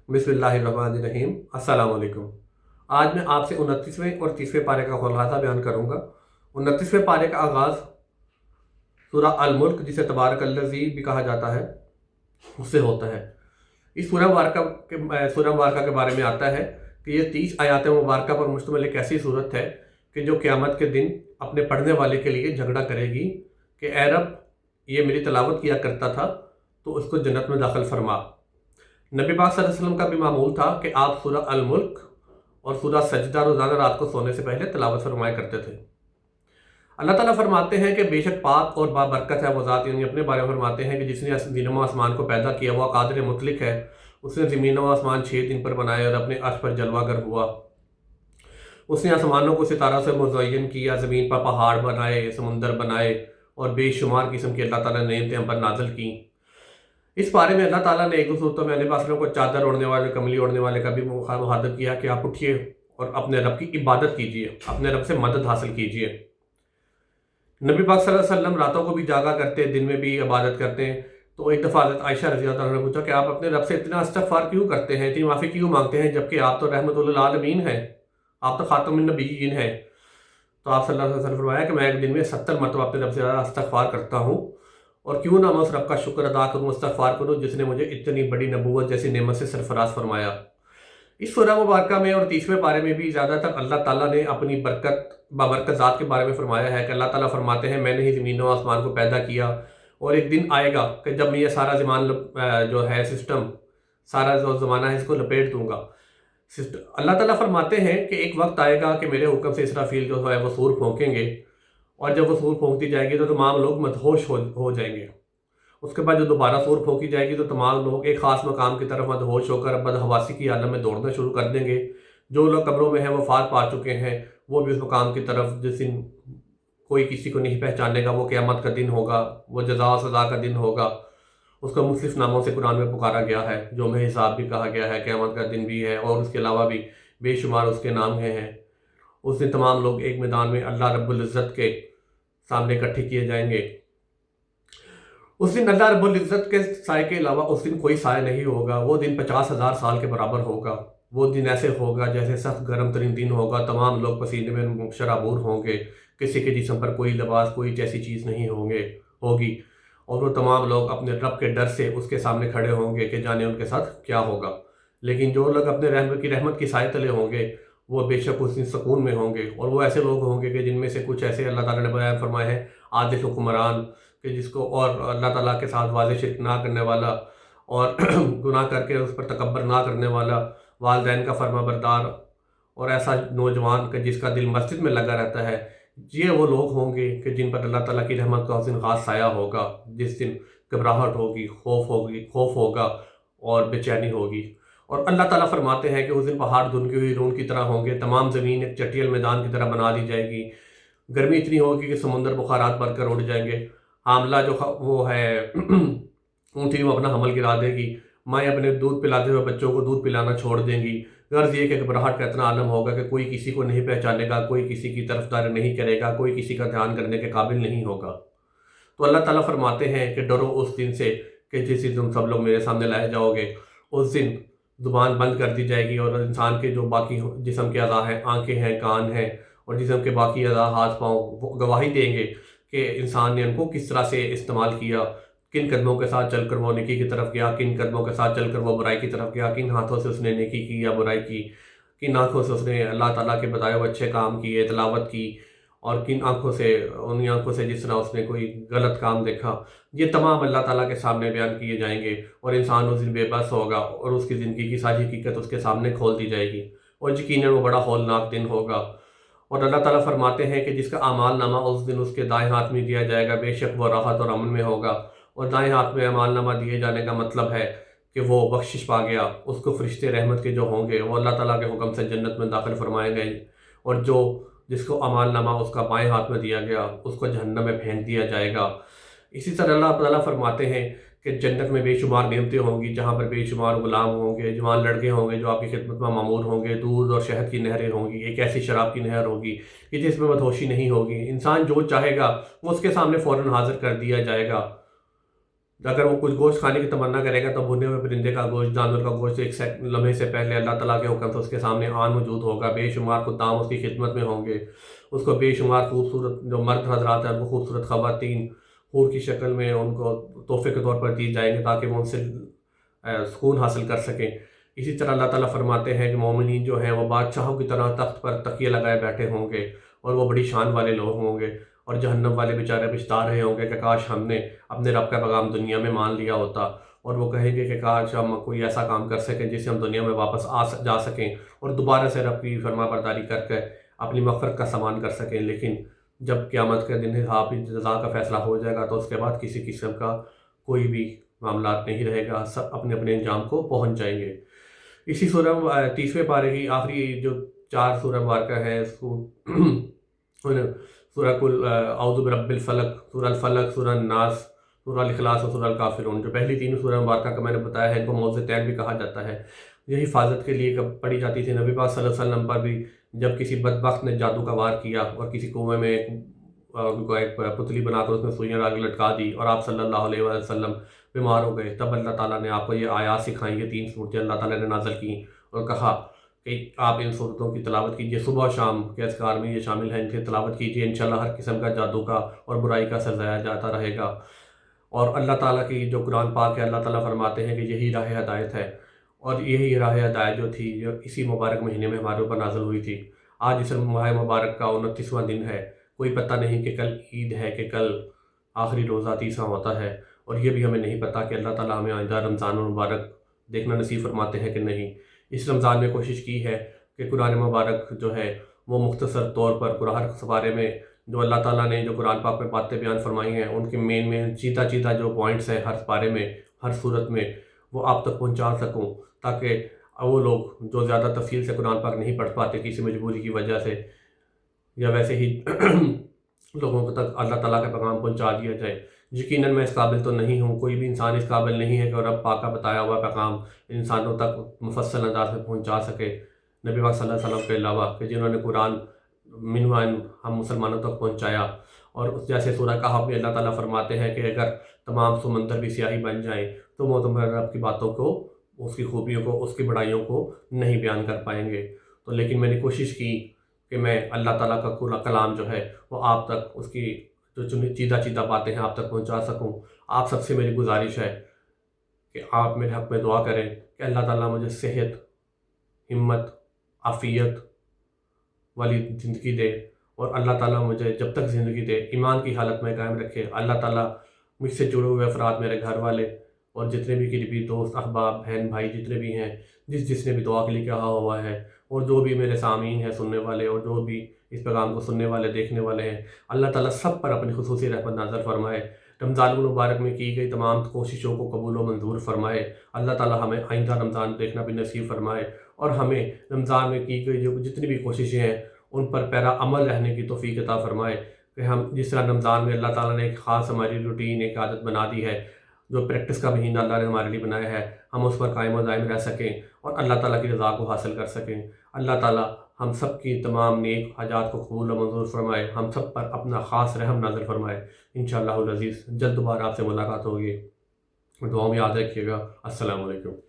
बिस्मिल्लाहिर्रहमानिर्रहीम। अस्सलाम वालेकुम। आज मैं आपसे 29वें और 30वें पारे का खुलासा बयान करूँगा। 29वें पारे का आगाज़ सूरा अल मुल्क, जिसे तबारकल्लज़ी भी कहा जाता है, उससे होता है। इस सूरह मुबारका के बारे में आता है कि ये 30 आयात मुबारका पर मुश्तमिल एक ऐसी सूरत है कि जो क़यामत के दिन अपने पढ़ने वाले के लिए झगड़ा करेगी कि ए रब, ये मेरी तिलावत किया करता था तो उसको जन्नत में दाखिल फरमा। नबी पाक सल्लल्लाहु अलैहि वसल्लम का भी मामूल था कि आप सूरह अल मुल्क और सूरह सजदा रोज़ाना रात को सोने से पहले तिलावत फरमाया करते थे। अल्लाह ताला फरमाते हैं कि बेशक पाक और बाबरकत है वो ज़ात, यानी अपने बारे में फरमाते हैं कि जिसने ज़मीन व आसमान को पैदा किया, वह कादिर मुतलिक है। उसने ज़मीन व आसमान 6 दिन पर बनाए और अपने अर्श पर जलवागर हुआ। उसने आसमानों को सितारों से मुज़य्यन किया, ज़मीन पर पहाड़ बनाए, समुंदर बनाए और बेशुमार किस्म की अल्लाह ताला ने नेमतें हम पर नाज़िल की। इस बारे में अल्लाह ताला ने एक दो सूरतों में अपने पासों को चादर ओढ़ने वाले, कमली ओढ़ने वाले का भी मुखातब किया कि आप उठिए और अपने रब की इबादत कीजिए, अपने रब से मदद हासिल कीजिए। नबी पाक सल्लल्लाहु अलैहि वसल्लम रातों को भी जागा करते, दिन में भी इबादत करते हैं। तो एक दफ़ा हज़रत आयशा रज़ी अल्लाह अन्हा ने पूछा कि आप अपने रब से इतना इस्तिग़फ़ार क्यों करते हैं, इतनी माफ़ी क्यों मांगते हैं, जबकि आप तो रहमतुल आलमीन हैं, आप तो खातमुन नबिय्यीन हैं। तो आप सल्लल्लाहु अलैहि वसल्लम ने फरमाया कि मैं एक दिन में 70 मरतबा अपने रब से इस्तिग़फ़ार करता हूँ, और क्यों ना मैं उस रब का शुक्र अदा करूँ, इस्तिग़फ़ार करूँ, जिसने मुझे इतनी बड़ी नबूवत जैसी नेमत से सरफराज फरमाया। इस सूरह मुबारका में और 30वें पारे में भी ज़्यादातर अल्लाह ताला ने अपनी बाबरकत ज़ात के बारे में फरमाया है कि अल्लाह ताला फरमाते हैं, मैंने ही ज़मीन व आसमान को पैदा किया, और एक दिन आएगा कि जब मैं ये सारा जो है सिस्टम, सारा जो ज़माना है, इसको लपेट दूँगा। अल्लाह ताला फरमाते हैं कि एक वक्त आएगा कि मेरे हुक्म से इसराफील जो है वो सूर फूंकेंगे, और जब वो सूर फूंकती जाएगी तो तमाम लोग मदहोश हो जाएंगे। उसके बाद जब दोबारा सूर फूंकी जाएगी तो तमाम लोग एक ख़ास मकाम की तरफ मदहोश होकर बदहवासी की आलम में दौड़ना शुरू कर देंगे। जो लोग कब्रों में हैं वो फात पा चुके हैं, वो भी उस मकाम की तरफ, जिस दिन कोई किसी को नहीं पहचानेगा, वो क़यामत का दिन होगा, वो जज़ा और सज़ा का दिन होगा। उसको मुख्तलिफ़ नामों से कुरान में पुकारा गया है, जो में हिसाब भी कहा गया है, क़यामत का दिन भी है, और उसके अलावा भी बेशुमार उसके नाम हैं। उस दिन तमाम लोग एक मैदान में अल्लाह रब्बुल इज़्ज़त के सामने इकट्ठे किए जाएंगे। उस दिन अल्लाह रब्बुल इज़्ज़त के साए के अलावा उस दिन कोई साया नहीं होगा। वो दिन 50,000 साल के बराबर होगा। वो दिन ऐसे होगा जैसे सख्त गर्म तरीन दिन होगा। तमाम लोग पसीने में शराबूर होंगे, किसी के जिस्म पर कोई लिबास, कोई ऐसी चीज़ नहीं होगी, और वो तमाम लोग अपने रब के डर से उसके सामने खड़े होंगे कि जाने उनके साथ क्या होगा। लेकिन जो लोग अपने रहमत की साए तले होंगे, वो बेशक उस दिन सुकून में होंगे, और वो ऐसे लोग होंगे कि जिनमें से कुछ ऐसे अल्लाह ताला ने बयान फरमाए हैं, आदिल हुक्मरान, कि जिसको और अल्लाह ताला के साथ वाज़ेह शिर्क ना करने वाला, और गुनाह करके उस पर तकब्बर ना करने वाला, वालिदैन का फर्माबरदार, और ऐसा नौजवान कि जिसका दिल मस्जिद में लगा रहता है। ये वो लोग होंगे कि जिन पर अल्लाह ताला की रहमत का उस दिन ख़ास साया होगा, जिस दिन घबराहट होगी, खौफ होगा और बेचैनी होगी। और अल्लाह ताला फरमाते हैं कि उस दिन पहाड़ धुनकी हुई रून की तरह होंगे, तमाम ज़मीन एक चटियल मैदान की तरह बना दी जाएगी। गर्मी इतनी होगी कि समुंदर बुखारात बनकर उड़ जाएंगे। हामला जो वो है ऊँटनी वो अपना हमल गिरा देगी। माएँ अपने दूध पिलाते हुए बच्चों को दूध पिलाना छोड़ देंगी। गर्ज ये कि घबराहट का इतना आलम होगा कि कोई किसी को नहीं पहचानेगा, कोई किसी की तरफदारी नहीं करेगा, कोई किसी का ध्यान करने के काबिल नहीं होगा। तो अल्लाह ताला फरमाते हैं कि डरो उस दिन से कि जिस दिन तुम सब लोग मेरे सामने लाए जाओगे। उस दिन ज़ुबान बंद कर दी जाएगी, और इंसान के जो बाकी जिस्म के अज़ा हैं, आँखें हैं, कान हैं, और जिस्म के बाकी अज़ा, हाथ पाँव, वो गवाही देंगे कि इंसान ने उनको किस तरह से इस्तेमाल किया, किन कदमों के साथ चलकर वो नेकी की तरफ गया, किन कदमों के साथ चलकर वो बुराई की तरफ गया, किन हाथों से उसने नेकी की या बुराई की, किन आँखों से उसने अल्लाह ताला के बताए हुए अच्छे काम किए, तिलावत की, और किन आँखों से, उन आँखों से जिस तरह उसने कोई गलत काम देखा। ये तमाम अल्लाह ताला के सामने बयान किए जाएंगे, और इंसान उस दिन बेबस होगा, और उसकी ज़िंदगी की सारी हकीकत उसके सामने खोल दी जाएगी, और यकीनन वो बड़ा हौलनाक दिन होगा। और अल्लाह ताला फरमाते हैं कि जिसका अमाल नामा उस दिन उसके दाएं हाथ में दिया जाएगा, बेशक वो राहत और अमन में होगा। और दाएं हाथ में अमाल नामा दिए जाने का मतलब है कि वो बख्शिश पा गया। उसको फरिश्ते रहमत के जो होंगे वो अल्लाह ताला के हुक्म से जन्नत में दाखिल फरमाए गए, और जिसको अमाल नामा उसका बाएं हाथ में दिया गया, उसको जहन्नम में फेंक दिया जाएगा। इसी तरह अल्लाह ताला फरमाते हैं कि जन्नत में बेशुमार नेमतें होंगी, जहाँ पर बेशुमार गुलाम होंगे, जवान लड़के होंगे जो आपकी खिदमत में मामूर होंगे। दूध और शहद की नहरें होंगी, एक ऐसी शराब की नहर होगी कि जिसमें मदहोशी नहीं होगी। इंसान जो चाहेगा वो उसके सामने फ़ौरन हाजिर कर दिया जाएगा। اگر وہ کچھ گوشت کھانے کی تمنا کرے گا تو بھنے ہوئے پرندے کا گوشت، جانور کا گوشت ایک لمحے سے پہلے اللہ تعالیٰ کے حکم سے اس کے سامنے آن موجود ہوگا، بے شمار خدام اس کی خدمت میں ہوں گے، اس کو بے شمار خوبصورت جو مرد حضرات ہیں ان کو خوبصورت خواتین حور کی شکل میں ان کو تحفے کے طور پر دی جائیں گے تاکہ وہ ان سے سکون حاصل کر سکیں۔ اسی طرح اللہ تعالیٰ فرماتے ہیں کہ مومنین جو ہیں وہ بادشاہوں کی طرح تخت پر تکیے لگائے بیٹھے ہوں گے اور وہ بڑی شان والے لوگ ہوں گے، اور جہنم والے بیچارے پچھتا رہے ہوں گے کہ کاش ہم نے اپنے رب کا پیغام دنیا میں مان لیا ہوتا، اور وہ کہیں گے کہ کاش ہم کوئی ایسا کام کر سکیں جس سے ہم دنیا میں واپس جا سکیں اور دوبارہ سے رب کی فرما برداری کر کے اپنی مغفرت کا سامان کر سکیں۔ لیکن جب قیامت کے دن حساب جزا کا فیصلہ ہو جائے گا تو اس کے بعد کسی قسم کا کوئی بھی معاملات نہیں رہے گا، سب اپنے اپنے انجام کو پہنچ جائیں گے۔ اسی سورہ 30ویں پارے کی آخری جو 4 سورہ مبارکہ ہیں، سورہ اعوذ برب الفلق، سورہ الفلق، سورہ الناس، سورہ الاخلاص اور سورہ الکافرون، جو پہلی 3 سورہ مبارکہ کا میں نے بتایا ہے، ان کو موعظتین بھی کہا جاتا ہے۔ یہ حفاظت کے لیے پڑھی جاتی تھی۔ نبی پاک صلی اللہ علیہ وسلم پر بھی جب کسی بدبخت نے جادو کا وار کیا اور کسی کنویں میں ان کو ایک پتلی بنا کر اس میں سوئیاں ڈال کے لٹکا دی اور آپ صلی اللہ علیہ وسلم بیمار ہو گئے، تب اللہ تعالیٰ نے آپ کو یہ آیات سکھائیں، یہ 3 صورتیں اللہ تعالیٰ نے نازل کیں اور کہا کہ آپ ان صورتوں کی تلاوت کیجئے، صبح و شام کے اذکار میں یہ شامل ہے، ان کی تلاوت کیجئے، انشاءاللہ ہر قسم کا جادو کا اور برائی کا سرزایا جاتا رہے گا۔ اور اللہ تعالیٰ کی جو قرآن پاک ہے، اللہ تعالیٰ فرماتے ہیں کہ یہی راہ ہدایت ہے، اور یہی راہ ہدایت جو تھی جو اسی مبارک مہینے میں ہمارے اوپر نازل ہوئی تھی۔ آج اس ماہ مبارک کا 29واں دن ہے، کوئی پتہ نہیں کہ کل عید ہے کہ کل آخری روزہ 30واں ہوتا ہے، اور یہ بھی ہمیں نہیں پتہ کہ اللہ تعالیٰ ہمیں آئندہ رمضان المبارک دیکھنا نصیب فرماتے ہیں کہ نہیں۔ اس رمضان میں کوشش کی ہے کہ قرآن مبارک جو ہے وہ مختصر طور پر ہر سپارے میں جو اللہ تعالیٰ نے جو قرآن پاک میں باتیں بیان فرمائی ہیں ان کے مین چیدہ جو پوائنٹس ہیں ہر سپارے میں، ہر صورت میں، وہ آپ تک پہنچا سکوں، تاکہ وہ لوگ جو زیادہ تفصیل سے قرآن پاک نہیں پڑھ پاتے کسی مجبوری کی وجہ سے یا ویسے ہی لوگوں تک اللہ تعالیٰ کا پیغام پہنچا دیا جائے۔ یقیناً میں اس قابل تو نہیں ہوں، کوئی بھی انسان اس قابل نہیں ہے کہ رب پاک کا بتایا ہوا پیغام انسانوں تک مفصل انداز میں پہنچا سکے، نبی پاک صلی اللہ علیہ وسلم کے علاوہ، کہ جنہوں نے قرآن منوان ہم مسلمانوں تک پہنچایا۔ اور اس جیسے سورہ کہف میں اللہ تعالیٰ فرماتے ہیں کہ اگر تمام سمندر بھی سیاہی بن جائیں تو وہ تمہارے رب کی باتوں کو، اس کی خوبیوں کو، اس کی بڑائیوں کو نہیں بیان کر پائیں گے۔ تو لیکن میں نے کوشش کی کہ میں اللہ تعالیٰ کا کلام جو ہے وہ آپ تک، اس کی جو چیدہ باتیں ہیں آپ تک پہنچا سکوں۔ آپ سب سے میری گزارش ہے کہ آپ میرے حق میں دعا کریں کہ اللہ تعالیٰ مجھے صحت، ہمت، عافیت والی زندگی دے، اور اللہ تعالیٰ مجھے جب تک زندگی دے ایمان کی حالت میں قائم رکھے۔ اللہ تعالیٰ مجھ سے جڑے ہوئے افراد، میرے گھر والے اور جتنے بھی قریبی دوست، احباب، بہن بھائی جتنے بھی ہیں، جس نے بھی دعا کے لیے کہا ہوا ہے، اور جو بھی میرے سامعین ہیں سننے والے، اور جو بھی اس پیغام کو سننے والے دیکھنے والے ہیں، اللہ تعالیٰ سب پر اپنی خصوصی رحمت نازل فرمائے۔ رمضان المبارک میں کی گئی تمام کوششوں کو قبول و منظور فرمائے۔ اللہ تعالیٰ ہمیں آئندہ رمضان دیکھنا بھی نصیب فرمائے، اور ہمیں رمضان میں کی گئی جو جتنی بھی کوششیں ہیں ان پر پیرا عمل رہنے کی توفیق عطا فرمائے، کہ ہم جس طرح رمضان میں اللہ تعالیٰ نے ایک خاص ہماری روٹین، ایک عادت بنا دی ہے، جو پریکٹس کا مہینہ اللہ نے ہمارے لیے بنایا ہے، ہم اس پر قائم و دائم رہ سکیں اور اللہ تعالیٰ کی رضا کو حاصل کر سکیں۔ اللہ تعالیٰ ہم سب کی تمام نیک حاجات کو قبول و منظور فرمائے، ہم سب پر اپنا خاص رحم نازل فرمائے۔ انشاءاللہ العزیز جلد دوبارہ آپ سے ملاقات ہوگی، دعاؤں میں یاد رکھیے گا۔ السلام علیکم۔